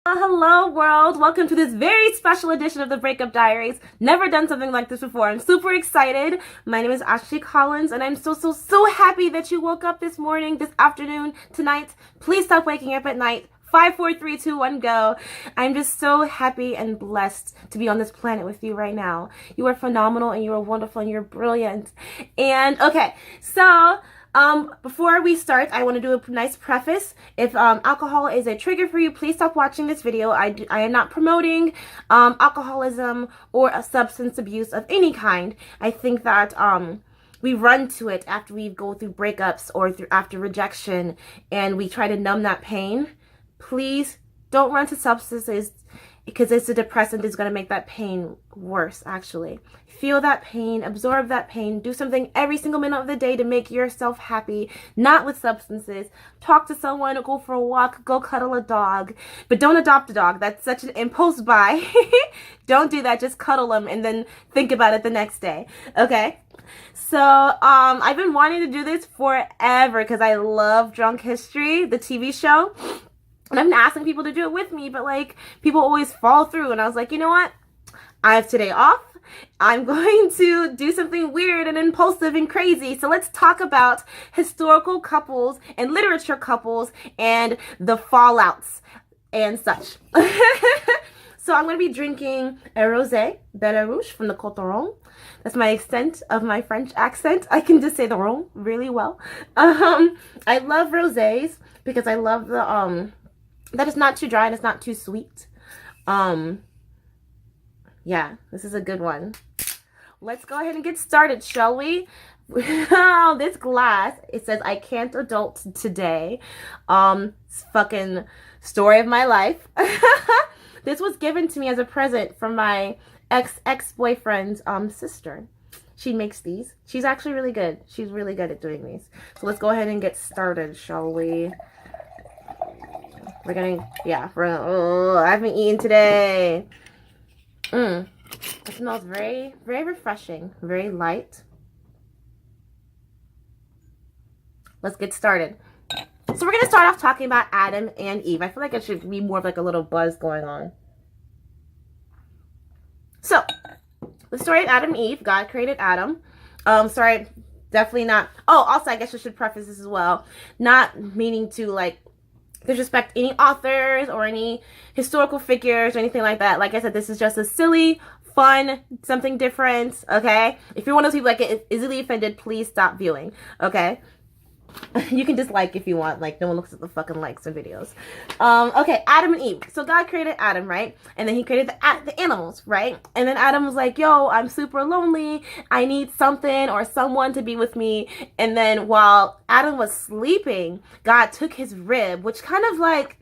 Hello world, welcome to this very special edition of the Breakup Diaries. Never done something like this before. I'm super excited. My name is Ashley Collins and I'm so happy that you woke up this morning, this afternoon, tonight. Please stop waking up at night. 5, 4, 3, 2, 1, go. I'm just so happy and blessed to be on this planet with you right now. You are phenomenal and you are wonderful and you're brilliant. And okay, so before we start, I want to do a nice preface. If alcohol is a trigger for you, please stop watching this video. I am not promoting alcoholism or a substance abuse of any kind. I think that we run to it after we go through breakups or after rejection, and we try to numb that pain. Please don't run to substances, because it's a depressant is going to make that pain worse, actually. Feel that pain, absorb that pain, do something every single minute of the day to make yourself happy, not with substances. Talk to someone, go for a walk, go cuddle a dog, but don't adopt a dog. That's such an impulse buy. Don't do that, just cuddle them and then think about it the next day, okay? So, I've been wanting to do this forever because I love Drunk History, the TV show. And I've been asking people to do it with me, but like people always fall through. And I was like, you know what? I have today off. I'm going to do something weird and impulsive and crazy. So let's talk about historical couples and literature couples and the fallouts and such. So I'm going to be drinking a rosé Belarus from the Côte d'Or. That's my extent of my French accent. I can just say the rhone really well. I love rosés because I love the that it's not too dry and it's not too sweet. Yeah, this is a good one. Let's go ahead and get started, shall we? Oh, this glass, it says, I can't adult today. It's fucking story of my life. This was given to me as a present from my ex-boyfriend's sister. She makes these. She's actually really good. She's really good at doing these. So let's go ahead and get started, shall we? We're gonna, oh, I haven't eaten today. It smells very, very refreshing, very light. Let's get started. So we're gonna start off talking about Adam and Eve. I feel like it should be more of like a little buzz going on. So, the story of Adam and Eve. God created Adam. Sorry, definitely not. Oh, also, I guess I should preface this as well. Not meaning to like disrespect any authors or any historical figures or anything like that. Like I said, this is just a silly, fun, something different, okay? If you're one of those people that get easily offended, please stop viewing, okay? You can dislike if you want. Like, no one looks at the fucking likes of videos. Okay, Adam and Eve. So God created Adam, right? And then he created the animals, right? And then Adam was like, yo, I'm super lonely. I need something or someone to be with me. And then while Adam was sleeping, God took his rib, which kind of like,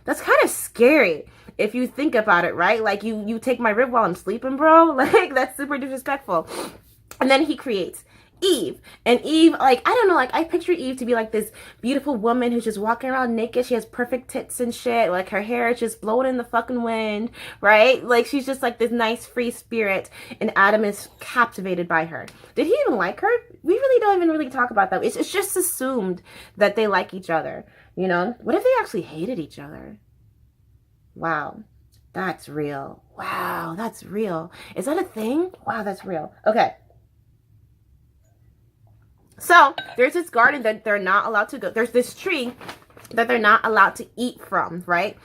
that's kind of scary if you think about it, right? Like, you take my rib while I'm sleeping, bro? Like, that's super disrespectful. And then he creates Eve. And Eve, like, I don't know, like, I picture Eve to be like this beautiful woman who's just walking around naked. She has perfect tits and shit. Like, her hair is just blowing in the fucking wind, right? Like, she's just like this nice free spirit, and Adam is captivated by her. Did he even like her? We really don't even really talk about that. It's just assumed that they like each other, you know? What if they actually hated each other? Wow. That's real. Wow, that's real. Is that a thing? Wow, that's real. Okay. So, there's this garden that they're not allowed to go. There's this tree that they're not allowed to eat from, right?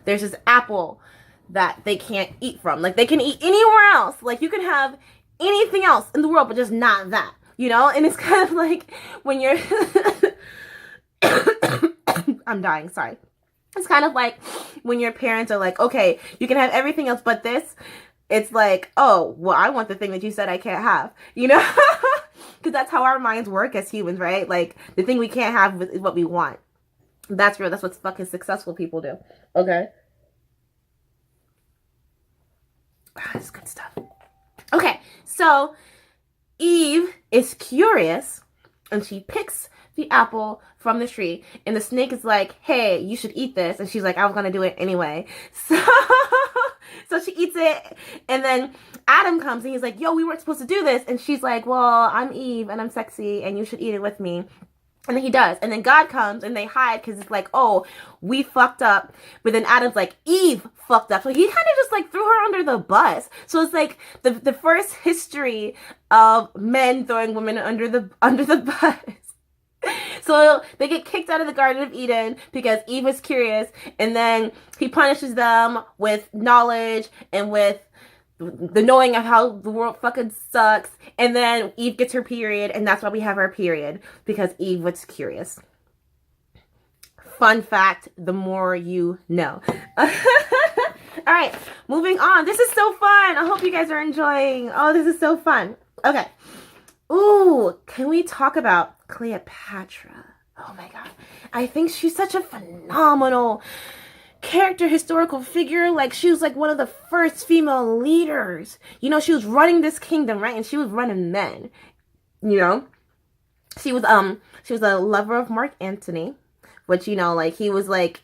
There's this apple that they can't eat from. Like, they can eat anywhere else. Like, you can have anything else in the world, but just not that, you know? And it's kind of like when you're... I'm dying, sorry. It's kind of like when your parents are like, okay, you can have everything else but this. It's like, oh, well, I want the thing that you said I can't have, you know? Because that's how our minds work as humans, right? Like, the thing we can't have is what we want. That's real. That's what fucking successful people do. Okay? That's good stuff. Okay, so Eve is curious, and she picks the apple from the tree, and the snake is like, hey, you should eat this. And she's like, I was going to do it anyway. So she eats it, and then Adam comes, and he's like, yo, we weren't supposed to do this. And she's like, well, I'm Eve, and I'm sexy, and you should eat it with me. And then he does. And then God comes and they hide because it's like, oh, we fucked up. But then Adam's like, Eve fucked up. So he kind of just like threw her under the bus. So it's like the first history of men throwing women under the bus. So they get kicked out of the Garden of Eden because Eve was curious. And then he punishes them with knowledge and with the knowing of how the world fucking sucks. And then Eve gets her period, and that's why we have our period, because Eve was curious. Fun fact, the more you know. All right, moving on. This is so fun. I hope you guys are enjoying. Oh, this is so fun. Okay. Ooh, can we talk about Cleopatra? Oh my God. I think she's such a phenomenal character, historical figure. Like, she was like one of the first female leaders. You know, she was running this kingdom, right? And she was running men. You know, she was a lover of Mark Antony, which, you know, like, he was like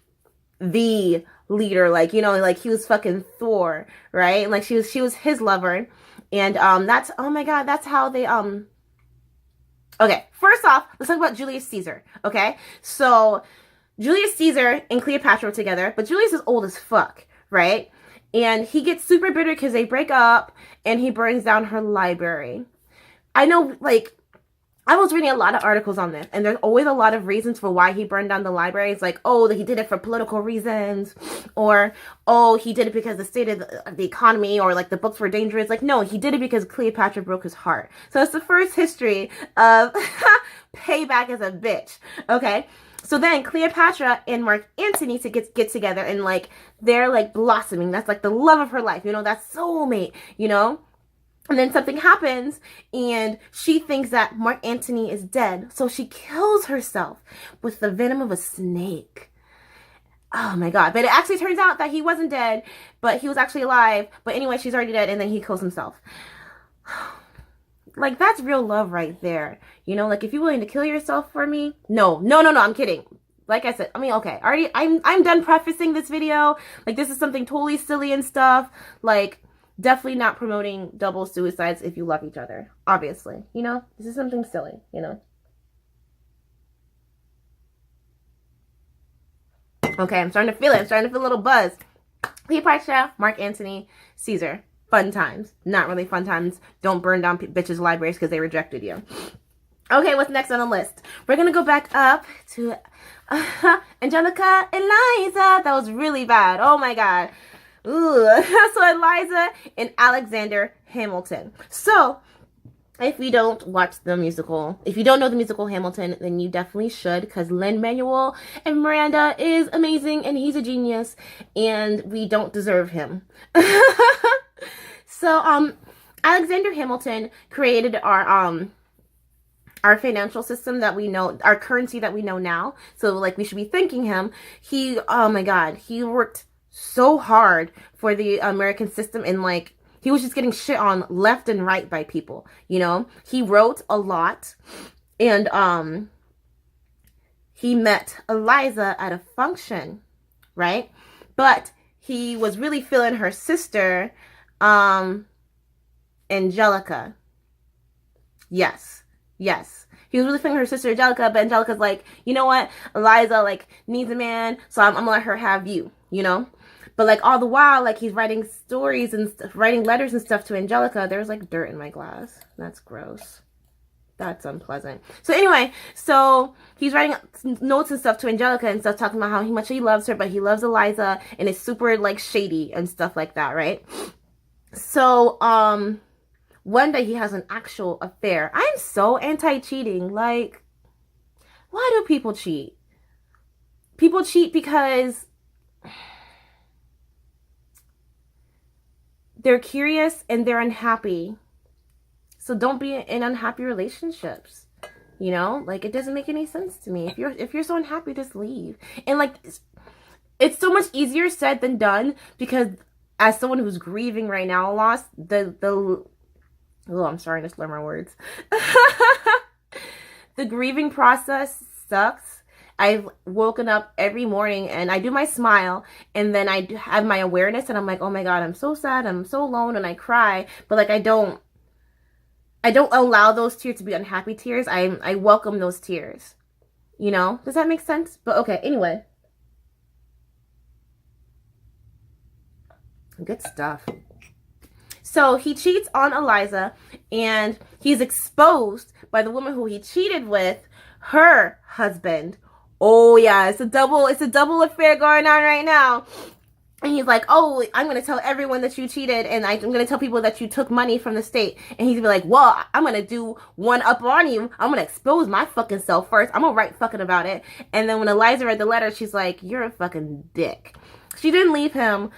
the leader, like, you know, like he was fucking Thor, right? And like she was his lover. And that's, oh my God, that's how they okay, first off, let's talk about Julius Caesar. Okay, so Julius Caesar and Cleopatra were together, but Julius is old as fuck, right? And he gets super bitter because they break up, and he burns down her library. I know, like, I was reading a lot of articles on this, and there's always a lot of reasons for why he burned down the library. It's like, oh, he did it for political reasons, or, oh, he did it because the state of the economy, or, like, the books were dangerous. Like, no, he did it because Cleopatra broke his heart. So it's the first history of payback as a bitch, okay? So then Cleopatra and Mark Antony get together, and like they're like blossoming. That's like the love of her life, you know, that's soulmate, you know. And then something happens, and she thinks that Mark Antony is dead, so she kills herself with the venom of a snake. Oh my God. But it actually turns out that he wasn't dead, but he was actually alive. But anyway, she's already dead, and then he kills himself. Like, that's real love right there. You know, like, if you're willing to kill yourself for me. No, I'm kidding. Like I said, I mean, okay, already, I'm done prefacing this video. Like, this is something totally silly and stuff. Like, definitely not promoting double suicides if you love each other. Obviously, you know, this is something silly, you know. Okay, I'm starting to feel it. I'm starting to feel a little buzz. Cleopatra, Mark Antony, Caesar. Fun times. Not really fun times. Don't burn down bitches' libraries because they rejected you. Okay, what's next on the list? We're going to go back up to Angelica Eliza. That was really bad. Oh my God. Ooh. So Eliza and Alexander Hamilton. So, if you don't watch the musical, if you don't know the musical Hamilton, then you definitely should, because Lin-Manuel and Miranda is amazing, and he's a genius, and we don't deserve him. So, Alexander Hamilton created our financial system that we know, our currency that we know now. So, like, we should be thanking him. He, oh my God, he worked so hard for the American system, and like, he was just getting shit on left and right by people, you know? He wrote a lot, and he met Eliza at a function, right? But he was really feeling her sister, Angelica. Yes. He was really feeling her sister Angelica, but Angelica's like, you know what? Eliza, like, needs a man, so I'm gonna let her have you, you know? But, like, all the while, like, he's writing stories and writing letters and stuff to Angelica. There's, like, dirt in my glass. That's gross. That's unpleasant. So, anyway, so he's writing notes and stuff to Angelica and stuff, talking about how much he loves her, but he loves Eliza, and it's super, like, shady and stuff like that, right? So, one day he has an actual affair. I'm so anti-cheating. Like, why do people cheat? People cheat because they're curious and they're unhappy. So don't be in unhappy relationships. You know, like, it doesn't make any sense to me. If you're so unhappy, just leave. And like, it's so much easier said than done, because as someone who's grieving right now a loss, oh, I'm starting to slur my words. The grieving process sucks. I've woken up every morning and I do my smile, and then I have my awareness, and I'm like, oh my God, I'm so sad, I'm so alone, and I cry. But like, I don't allow those tears to be unhappy tears. I welcome those tears. You know? Does that make sense? But okay, anyway. Good stuff. So he cheats on Eliza, and he's exposed by the woman who he cheated with, her husband. Oh yeah, it's a double affair going on right now. And he's like, oh, I'm going to tell everyone that you cheated, and I'm going to tell people that you took money from the state. And he's going to be like, well, I'm going to do one up on you. I'm going to expose my fucking self first. I'm going to write fucking about it. And then when Eliza read the letter, she's like, you're a fucking dick. She didn't leave him.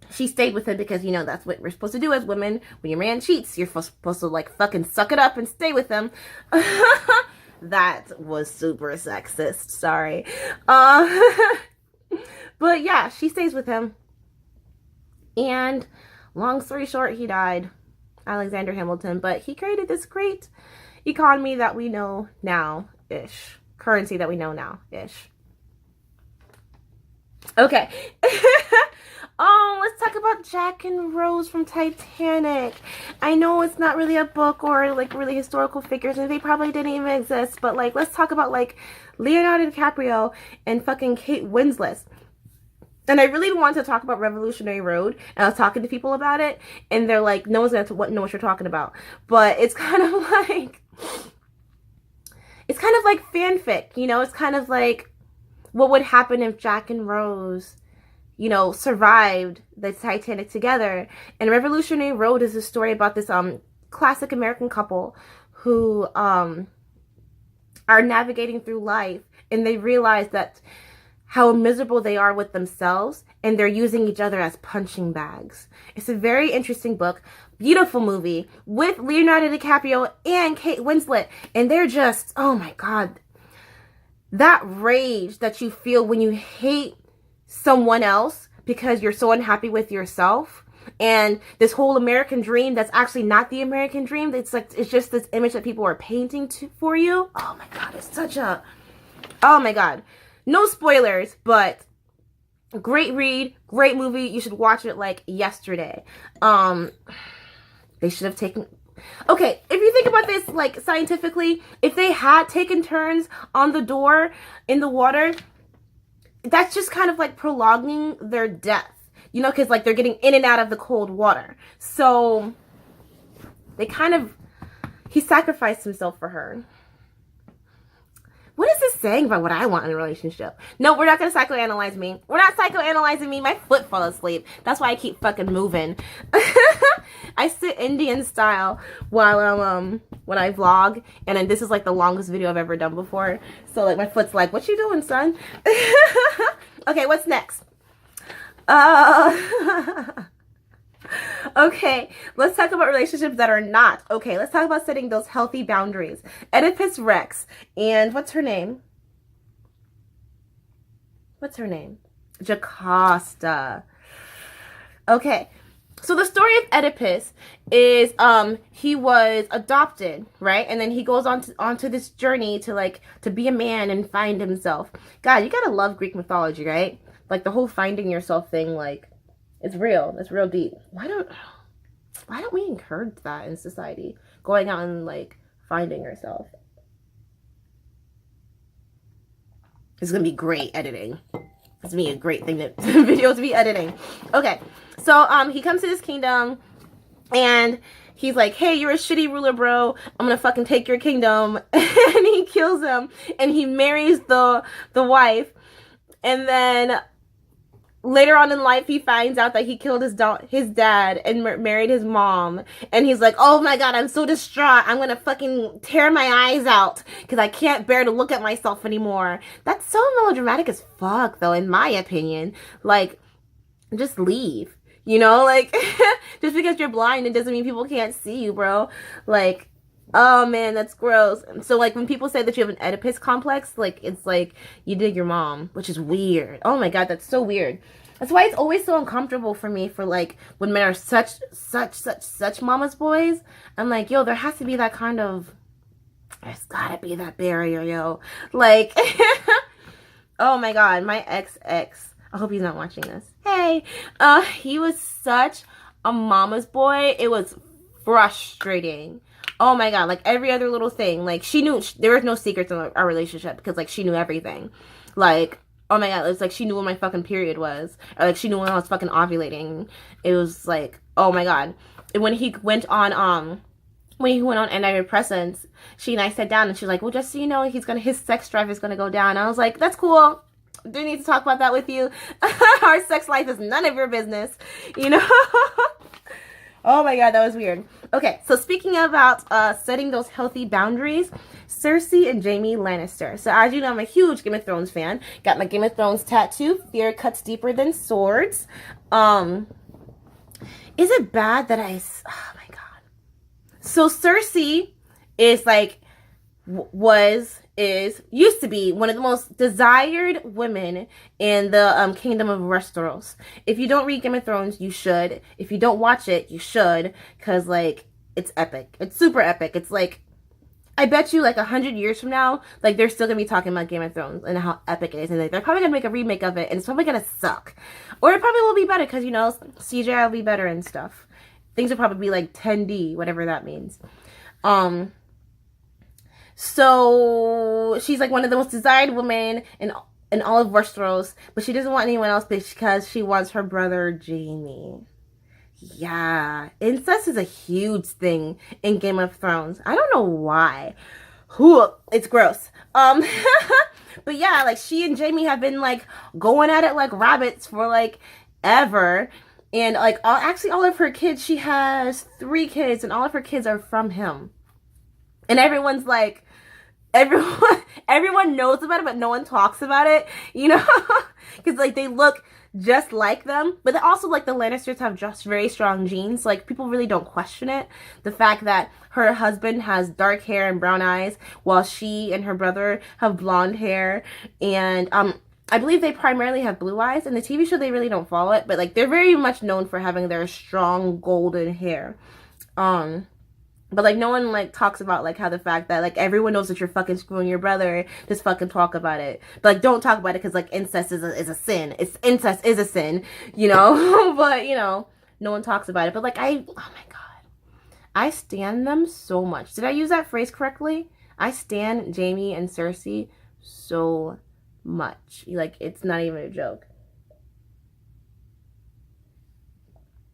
She stayed with him because, you know, that's what we're supposed to do as women. When your man cheats, you're supposed to, like, fucking suck it up and stay with him. That was super sexist. Sorry. But yeah, she stays with him. And long story short, he died. Alexander Hamilton. But he created this great economy that we know now-ish. Currency that we know now-ish. Okay. Let's talk about Jack and Rose from Titanic. I know it's not really a book or like really historical figures, and they probably didn't even exist, but like let's talk about like Leonardo DiCaprio and fucking Kate Winslet. And I really wanted to talk about Revolutionary Road, and I was talking to people about it, and they're like, no one's gonna know what you're talking about. But it's kind of like fanfic, you know? It's kind of like what would happen if Jack and Rose, you know, survived the Titanic together. And Revolutionary Road is a story about this classic American couple who are navigating through life, and they realize that how miserable they are with themselves, and they're using each other as punching bags. It's a very interesting book, beautiful movie with Leonardo DiCaprio and Kate Winslet, and they're just, oh my God, that rage that you feel when you hate someone else because you're so unhappy with yourself, and this whole American dream that's actually not the American dream. It's like, it's just this image that people are painting for you. Oh my God, it's such a, oh my God. No spoilers, but great read, great movie. You should watch it like yesterday. They should have taken... Okay, if you think about this like scientifically, if they had taken turns on the door in the water, that's just kind of like prolonging their death. You know, because like they're getting in and out of the cold water. So they kind of... He sacrificed himself for her. What is this saying about what I want in a relationship? No, we're not going to psychoanalyze me. We're not psychoanalyzing me. My foot fell asleep. That's why I keep fucking moving. I sit Indian style while when I vlog, and then this is like the longest video I've ever done before. So like my foot's like, what you doing, son? Okay, what's next? Okay, let's talk about relationships that are not. Okay, let's talk about setting those healthy boundaries. Oedipus Rex and what's her name? What's her name? Jocasta. Okay, so the story of Oedipus is he was adopted, right? And then he goes onto this journey to be a man and find himself. God, you gotta love Greek mythology, right? Like the whole finding yourself thing, like it's real. It's real deep. Why don't we encourage that in society? Going out and like finding yourself. It's gonna be great editing. It's gonna be a great thing to video to be editing. Okay, so he comes to this kingdom, and he's like, hey, you're a shitty ruler, bro. I'm gonna fucking take your kingdom. And he kills him, and he marries the wife, and then later on in life, he finds out that he killed his dad and married his mom. And he's like, oh my God, I'm so distraught. I'm going to fucking tear my eyes out because I can't bear to look at myself anymore. That's so melodramatic as fuck, though, in my opinion. Like, just leave. You know, like, just because you're blind, it doesn't mean people can't see you, bro. Like, oh man, that's gross. So like when people say that you have an Oedipus complex, like it's like you did your mom, which is weird. Oh my God, that's so weird. That's why it's always so uncomfortable for me for like when men are such mama's boys. I'm like, yo, there has to be that kind of, there's gotta be that barrier, yo. Like, oh my God, my ex, I hope he's not watching this. Hey, he was such a mama's boy. It was frustrating. Oh my god, like every other little thing. Like she knew there was no secrets in our relationship because like she knew everything. Like, oh my god, it's like she knew when my fucking period was. Or like she knew when I was fucking ovulating. It was like, oh my god. And when he went on antidepressants, she and I sat down and she's like, well, just so you know, his sex drive is gonna go down. I was like, that's cool. Do need to talk about that with you. Our sex life is none of your business, you know. Oh my god, that was weird. Okay, so speaking about setting those healthy boundaries, Cersei and Jaime Lannister. So as you know, I'm a huge Game of Thrones fan. Got my Game of Thrones tattoo. Fear cuts deeper than swords. Is it bad that oh my god. So Cersei is like, used to be one of the most desired women in the kingdom of Westeros. If you don't read Game of Thrones, you should. If you don't watch it, you should, because like it's epic. It's super epic. It's like, I bet you like 100 years from now, like they're still gonna be talking about Game of Thrones and how epic it is, and like, they're probably gonna make a remake of it, and it's probably gonna suck, or it probably will be better because, you know, CGI will be better and stuff. Things will probably be like 10D, whatever that means. So she's like one of the most desired women in all of Westeros, but she doesn't want anyone else because she wants her brother Jaime. Yeah, incest is a huge thing in Game of Thrones. I don't know why. It's gross. But yeah, like she and Jaime have been like going at it like rabbits for like ever. And like all of her kids, she has 3 kids, and all of her kids are from him. And everyone's like, everyone knows about it, but no one talks about it, you know, because like they look just like them. But also like the Lannisters have just very strong genes. Like people really don't question it. The fact that her husband has dark hair and brown eyes, while she and her brother have blonde hair, and I believe they primarily have blue eyes. In the TV show, they really don't follow it, but like they're very much known for having their strong golden hair. But like no one like talks about like how the fact that like everyone knows that you're fucking screwing your brother, just fucking talk about it. But like don't talk about it because like incest is a sin. Incest is a sin, you know. But you know, no one talks about it. But like oh my god, I stan them so much. Did I use that phrase correctly? I stan Jaime and Cersei so much. Like it's not even a joke.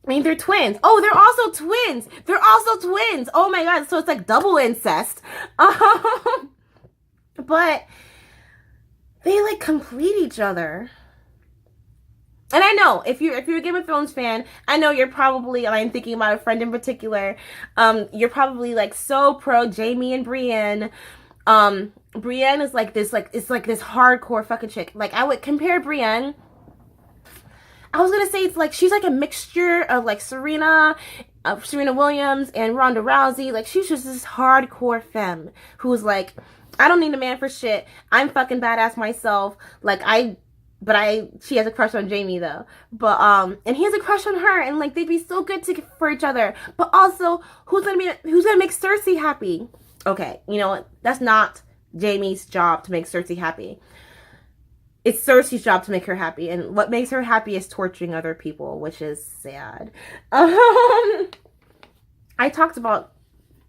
I mean, they're twins. Oh, they're also twins. They're also twins. Oh my god. So it's like double incest. But they like complete each other. And I know if you're a Game of Thrones fan, I know you're probably, I'm thinking about a friend in particular. You're probably like so pro Jaime and Brienne. Brienne is like this, like it's like this hardcore fucking chick. Like I would compare Brienne. I was gonna say it's like she's like a mixture of like Serena Williams and Ronda Rousey. Like she's just this hardcore femme who's like, I don't need a man for shit. I'm fucking badass myself. Like she has a crush on Jaime though. But and he has a crush on her, and like they'd be so good for each other. But also, who's gonna make Cersei happy? Okay, you know what? That's not Jaime's job to make Cersei happy. It's Cersei's job to make her happy, and what makes her happy is torturing other people, which is sad. I talked about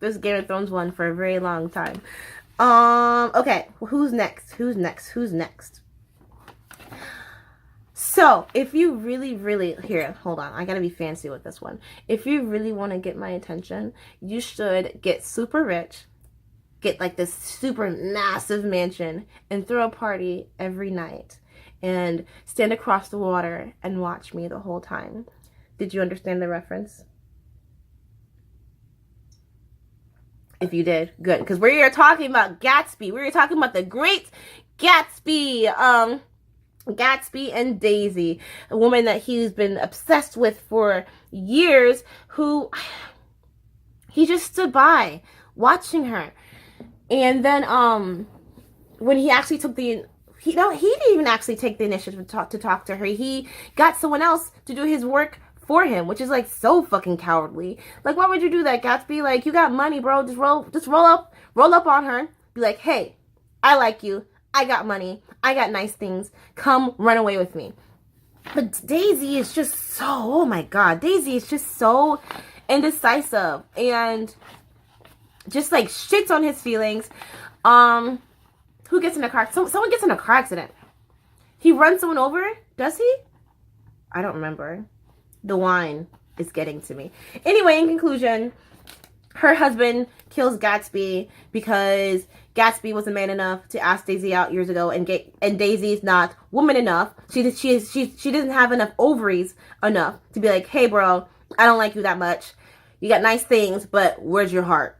this Game of Thrones one for a very long time. Okay, well, who's next? So, if you really, here, hold on, I gotta be fancy with this one. If you really want to get my attention, you should get super rich, get like this super massive mansion, and throw a party every night and stand across the water and watch me the whole time. Did you understand the reference? If you did, good, because we are talking about Gatsby. We are talking about the great Gatsby. Gatsby and Daisy, a woman that he's been obsessed with for years, who he just stood by watching her. And then when he actually took he didn't even actually take the initiative to talk to her. He got someone else to do his work for him, which is like so fucking cowardly. Like, why would you do that, Gatsby? Like, you got money, bro. Just roll up on her. Be like, hey, I like you. I got money. I got nice things. Come run away with me. But Daisy is just so, oh my god, Daisy is just so indecisive. And just like shits on his feelings. Who gets in a car? Someone gets in a car accident. He runs someone over. Does he? I don't remember. The wine is getting to me. Anyway, in conclusion, her husband kills Gatsby because Gatsby wasn't man enough to ask Daisy out years ago, and Daisy's not woman enough. She doesn't have enough ovaries enough to be like, hey, bro, I don't like you that much. You got nice things, but where's your heart?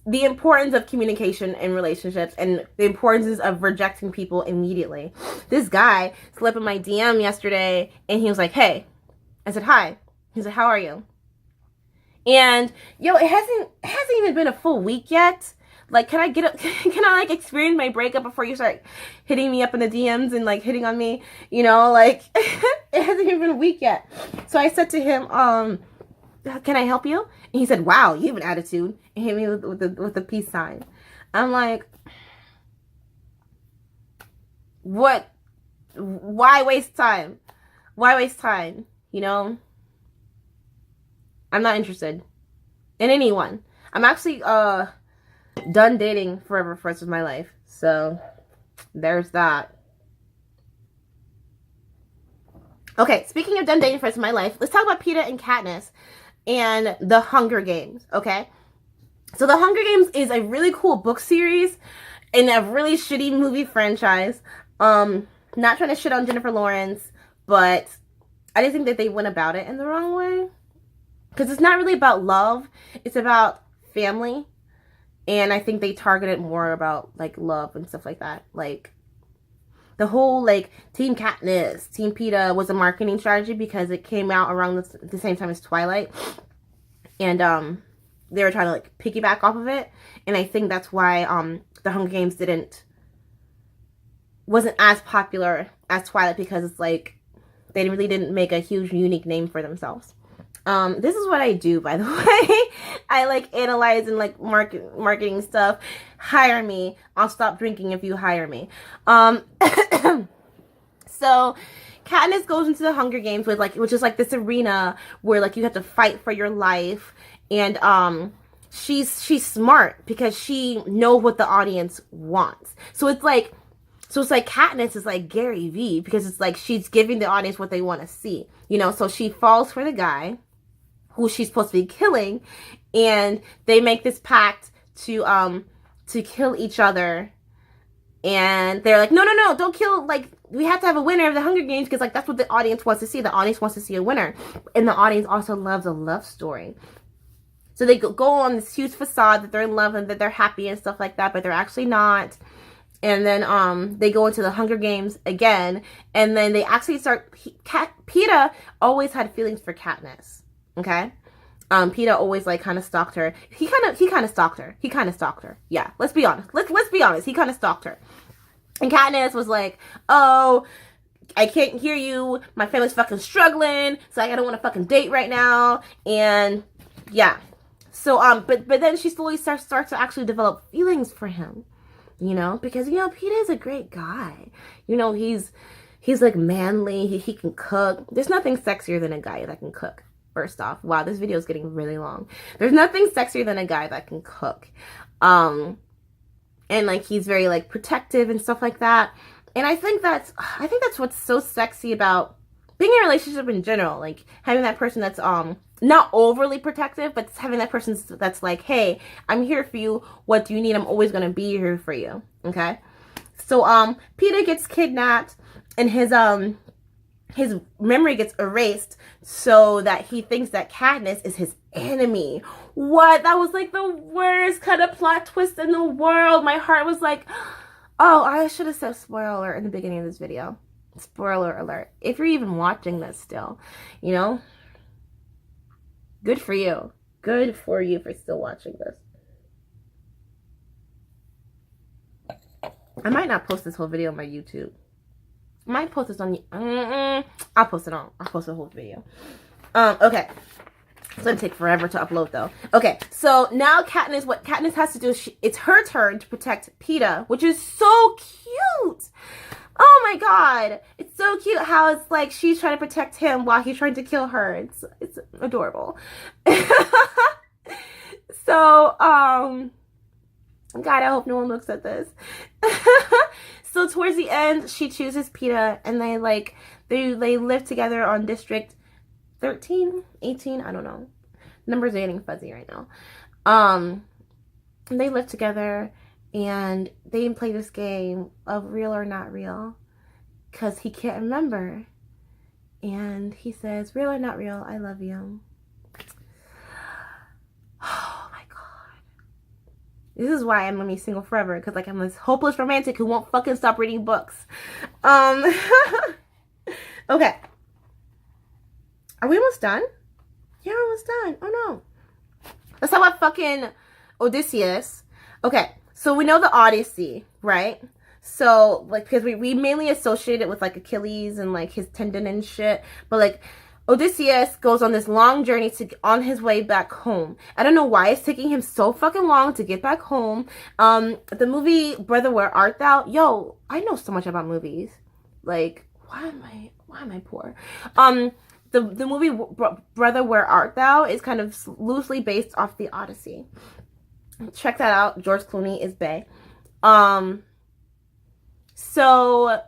The importance of communication in relationships and the importance of rejecting people immediately. This guy slipped in my DM yesterday and he was like, hey. I said, hi. He said, how are you? And it hasn't even been a full week yet. Like, can I like experience my breakup before you start hitting me up in the DMs and like hitting on me? Like it hasn't even been a week yet. So I said to him, can I help you? And he said, wow, you have an attitude. And hit me with the peace sign. I'm like, what? Why waste time? Why waste time? I'm not interested in anyone. I'm actually done dating forever for the rest of my life. So there's that. Okay, speaking of done dating for the rest of my life, let's talk about Peeta and Katniss and the Hunger Games, okay? So the Hunger Games is a really cool book series and a really shitty movie franchise. Not trying to shit on Jennifer Lawrence, but I just think that they went about it in the wrong way. Because it's not really about love. It's about family. And I think they targeted more about, like, love and stuff like that. Like, the whole, like, Team Katniss, Team Peeta was a marketing strategy because it came out around the same time as Twilight. And, they were trying to, like, piggyback off of it. And I think that's why, the Hunger Games wasn't as popular as Twilight, because it's, like, they really didn't make a huge, unique name for themselves. This is what I do, by the way. I like analyze and like marketing stuff. Hire me. I'll stop drinking if you hire me. So Katniss goes into the Hunger Games which is like this arena where like you have to fight for your life, and she's smart because she knows what the audience wants. So it's like Katniss is like Gary Vee, because it's like she's giving the audience what they want to see, so she falls for the guy who she's supposed to be killing, and they make this pact to kill each other. And they're like, no, don't kill, like, we have to have a winner of the Hunger Games, because like that's what the audience wants to see. The audience wants to see a winner, and the audience also loves a love story. So they go on this huge facade that they're in love and that they're happy and stuff like that, but they're actually not. And then they go into the Hunger Games again, and then they actually Peeta always had feelings for Katniss. Okay? Peeta always like kind of stalked her. He kind of stalked her. Yeah, let's be honest. Let's be honest. He kind of stalked her. And Katniss was like, "Oh, I can't hear you. My family's fucking struggling, so I don't want to fucking date right now." And yeah. So but then she slowly starts to actually develop feelings for him. Because Peeta is a great guy. He's like manly. He can cook. There's nothing sexier than a guy that can cook. First off, wow, this video is getting really long. There's nothing sexier than a guy that can cook. And like he's very like protective and stuff like that. And I think that's what's so sexy about being in a relationship in general. Like having that person that's not overly protective, but having that person that's like, hey, I'm here for you. What do you need? I'm always gonna be here for you. Okay. So Peeta gets kidnapped, and his memory gets erased so that he thinks that Katniss is his enemy. What? That was like the worst kind of plot twist in the world. My heart was like, oh, I should have said spoiler alert in the beginning of this video. Spoiler alert. If you're even watching this still, good for you. Good for you for still watching this. I might not post this whole video on my YouTube. I might post this on... I'll post the whole video. Okay. It's going to take forever to upload, though. Okay, so now what Katniss has to do is it's her turn to protect Peeta, which is so cute. Oh my god. It's so cute how it's like she's trying to protect him while he's trying to kill her. It's adorable. So, God, I hope no one looks at this. So towards the end, she chooses Peeta, and they live together on District 13, 18, I don't know. Numbers are getting fuzzy right now. They live together, and they play this game of real or not real, because he can't remember. And he says, real or not real, I love you. Oh my God. This is why I'm gonna be single forever, because like I'm this hopeless romantic who won't fucking stop reading books. Okay. Are we almost done? Yeah, we're almost done. Oh no. Let's talk about fucking Odysseus. Okay, so we know the Odyssey, right? So, like, because we mainly associate it with, like, Achilles and, like, his tendon and shit. But, like, Odysseus goes on this long journey on his way back home. I don't know why it's taking him so fucking long to get back home. The movie Brother, Where Art Thou? Yo, I know so much about movies. Like, why am I poor? The movie Brother, Where Art Thou is kind of loosely based off the Odyssey. Check that out. George Clooney is bae. So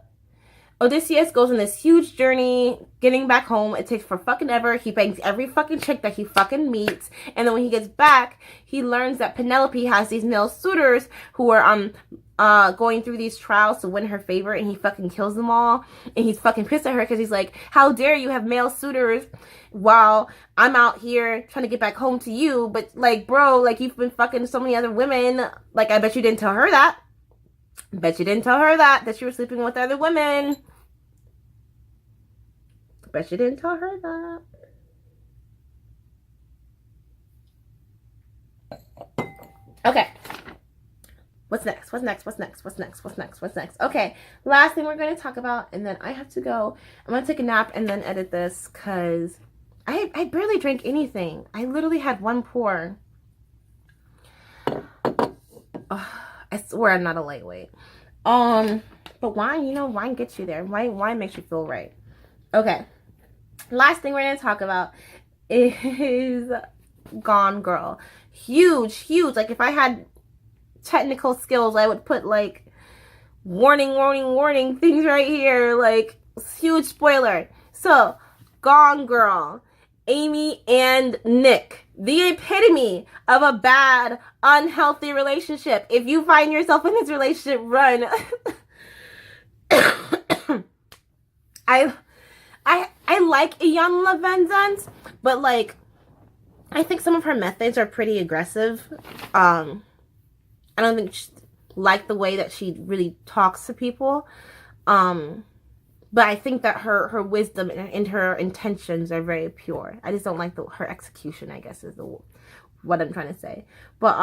Odysseus goes on this huge journey getting back home. It takes for fucking ever. He bangs every fucking chick that he fucking meets. And then when he gets back, he learns that Penelope has these male suitors who are going through these trials to win her favor, and he fucking kills them all. And he's fucking pissed at her because he's like, how dare you have male suitors while I'm out here trying to get back home to you? But like, bro, like, you've been fucking so many other women. Like, I bet you didn't tell her that. Bet you didn't tell her that you were sleeping with other women. Bet you didn't tell her that. Okay. What's next? Okay. Last thing we're going to talk about, and then I have to go. I'm going to take a nap and then edit this because I barely drank anything. I literally had one pour. I swear I'm not a lightweight. But wine, wine gets you there. Wine makes you feel right. Okay. Last thing we're going to talk about is Gone Girl. Huge. Like, if I had technical skills, I would put, like, warning things right here. Like, huge spoiler. So, Gone Girl. Amy and Nick. The epitome of a bad, unhealthy relationship. If you find yourself in this relationship, run. I like Iyanla Vanzant, but like, I think some of her methods are pretty aggressive. I don't think like the way that she really talks to people. But I think that her wisdom and her intentions are very pure. I just don't like her execution, I guess, is what I'm trying to say. But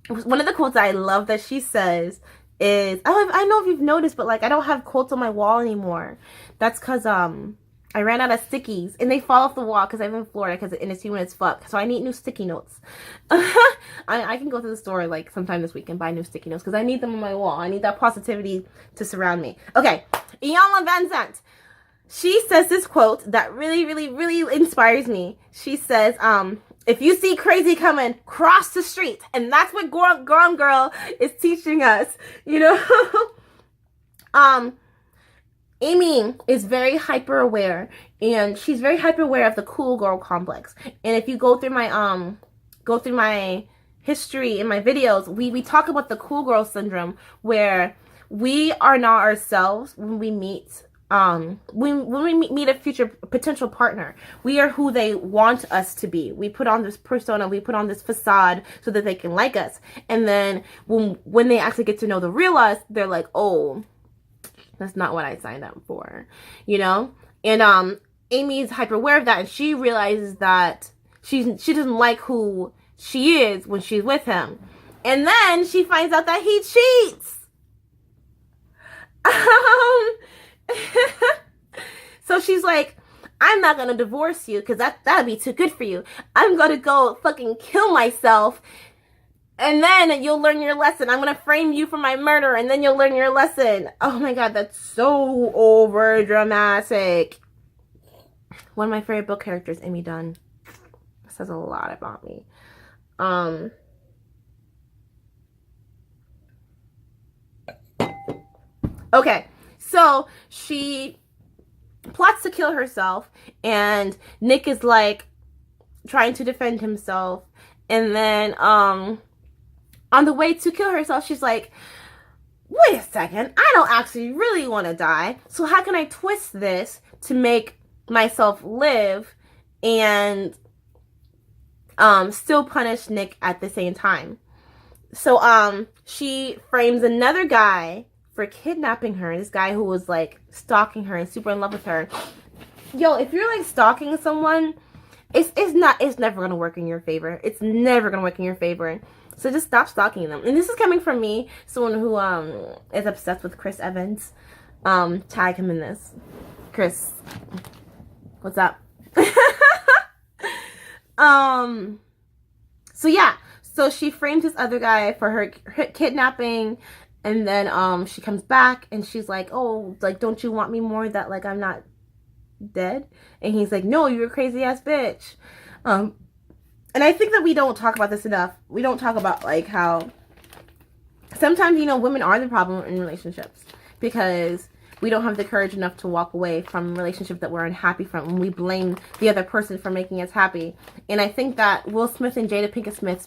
one of the quotes I love that she says is, I don't know if you've noticed, but like, I don't have quotes on my wall anymore. That's because I ran out of stickies, and they fall off the wall because I'm in Florida and it's humid as fuck. So I need new sticky notes. I can go to the store like sometime this week and buy new sticky notes because I need them on my wall. I need that positivity to surround me. Okay, Iyanla Vanzant. She says this quote that really inspires me. She says, if you see crazy coming, cross the street. And that's what Gone Girl is teaching us, Amy is very hyper aware, and she's very hyper aware of the cool girl complex. And if you go through my history in my videos, we talk about the cool girl syndrome, where we are not ourselves when we meet when we meet a future potential partner. We are who they want us to be. We put on this persona, we put on this facade so that they can like us. And then when they actually get to know the real us, they're like, oh, that's not what I signed up for, And Amy's hyper aware of that, and she realizes that she doesn't like who she is when she's with him. And then she finds out that he cheats. So she's like, I'm not gonna divorce you because that'd be too good for you. I'm gonna go fucking kill myself, and then you'll learn your lesson. I'm gonna frame you for my murder, and then you'll learn your lesson. Oh my god, that's so over dramatic. One of my favorite book characters, Amy Dunn. Says a lot about me. Um, okay, so she plots to kill herself, and Nick is like trying to defend himself, and then on the way to kill herself, she's like, wait a second, I don't actually really want to die, so how can I twist this to make myself live and still punish Nick at the same time? So she frames another guy for kidnapping her, this guy who was like stalking her and super in love with her. Yo, if you're like stalking someone, it's never gonna work in your favor. It's never gonna work in your favor. So just stop stalking them. And this is coming from me, someone who is obsessed with Chris Evans. Tag him in this. Chris, what's up? So yeah, so she framed this other guy for her kidnapping, and then she comes back and she's like, oh, like, don't you want me more that like I'm not dead? And he's like, no, you're a crazy ass bitch. And I think that we don't talk about this enough. We don't talk about like how sometimes, you know, women are the problem in relationships because we don't have the courage enough to walk away from a relationship that we're unhappy from, and we blame the other person for making us happy. And I think that Will Smith and Jada Pinkett Smith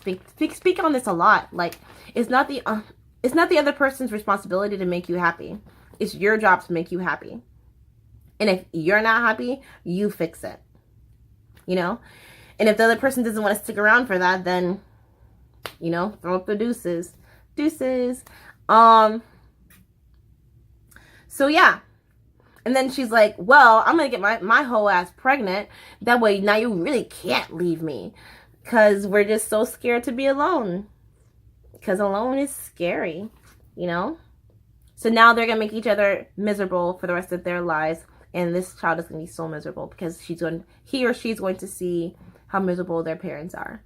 speak on this a lot. Like, it's not the other person's responsibility to make you happy. It's your job to make you happy. And if you're not happy, you fix it. You know? And if the other person doesn't want to stick around for that, then, you know, throw up the deuces. Deuces. So yeah. And then she's like, well, I'm going to get my whole ass pregnant. That way now you really can't leave me. Because we're just so scared to be alone. Because alone is scary, you know? So now they're going to make each other miserable for the rest of their lives. And this child is going to be so miserable because he or she's going to see how miserable their parents are.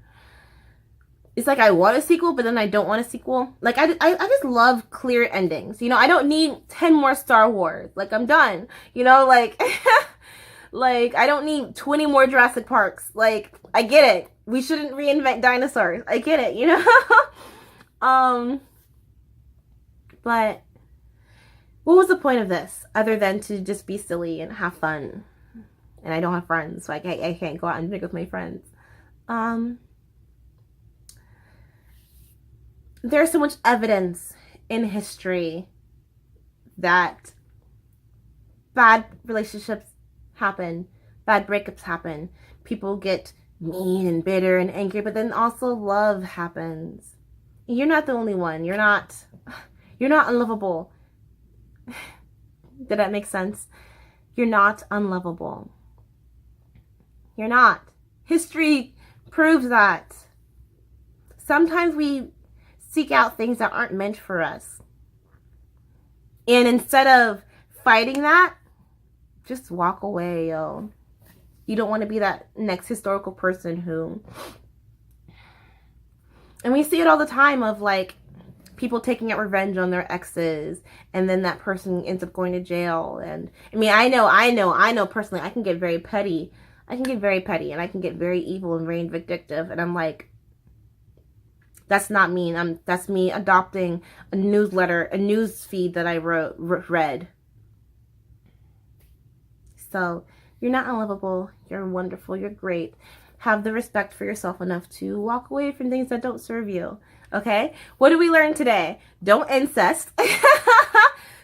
It's like I want a sequel, but then I don't want a sequel. Like, I just love clear endings. You know, I don't need 10 more Star Wars. Like, I'm done. You know, like, like, I don't need 20 more Jurassic Parks. Like, I get it. We shouldn't reinvent dinosaurs. I get it, you know? But what was the point of this other than to just be silly and have fun? And I don't have friends, so I can't go out and drink with my friends. There's so much evidence in history that bad relationships happen, bad breakups happen. People get mean and bitter and angry, but then also love happens. You're not the only one. You're not unlovable. Did that make sense? You're not unlovable. You're not. History proves that. Sometimes we seek out things that aren't meant for us. And instead of fighting that, just walk away, yo. You don't want to be that next historical person who... And we see it all the time of like people taking out revenge on their exes, and then that person ends up going to jail. And I mean, I know personally, I can get very petty. And I can get very evil and very vindictive. And I'm like, that's not me. That's me adopting a newsletter, a news feed that I read. So you're not unlovable. You're wonderful. You're great. Have the respect for yourself enough to walk away from things that don't serve you. Okay? What did we learn today? Don't incest.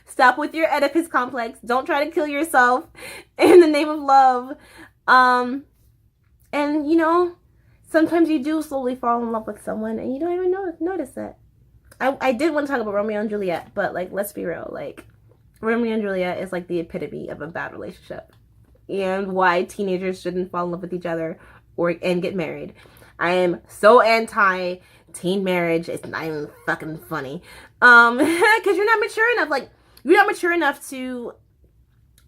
Stop with your Oedipus complex. Don't try to kill yourself in the name of love. And you know, sometimes you do slowly fall in love with someone and you don't even notice it. I did want to talk about Romeo and Juliet, but like, let's be real. Like, Romeo and Juliet is like the epitome of a bad relationship, and why teenagers shouldn't fall in love with each other and get married. I am so anti teen marriage. It's not even fucking funny. Because you're not mature enough. Like, you're not mature enough to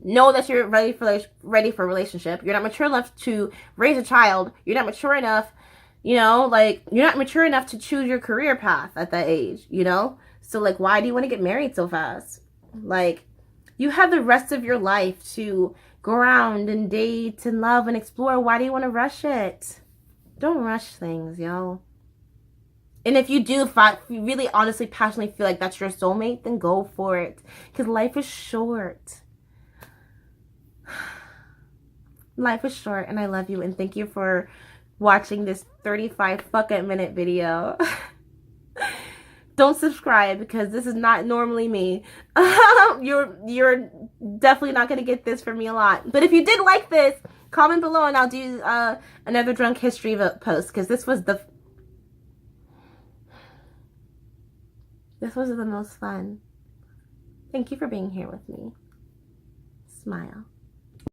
know that you're ready for a relationship. You're not mature enough to raise a child. You're not mature enough, you know, like, you're not mature enough to choose your career path at that age, you know? So, like, why do you want to get married so fast? Like, you have the rest of your life to go around and date and love and explore. Why do you want to rush it? Don't rush things, yo. And if you do, if you really honestly, passionately feel like that's your soulmate, then go for it. Because life is short. Life is short, and I love you. And thank you for watching this 35 fucking minute video. Don't subscribe because this is not normally me. You're definitely not gonna get this from me a lot. But if you did like this, comment below and I'll do another drunk history post because this was the most fun. Thank you for being here with me. Smile.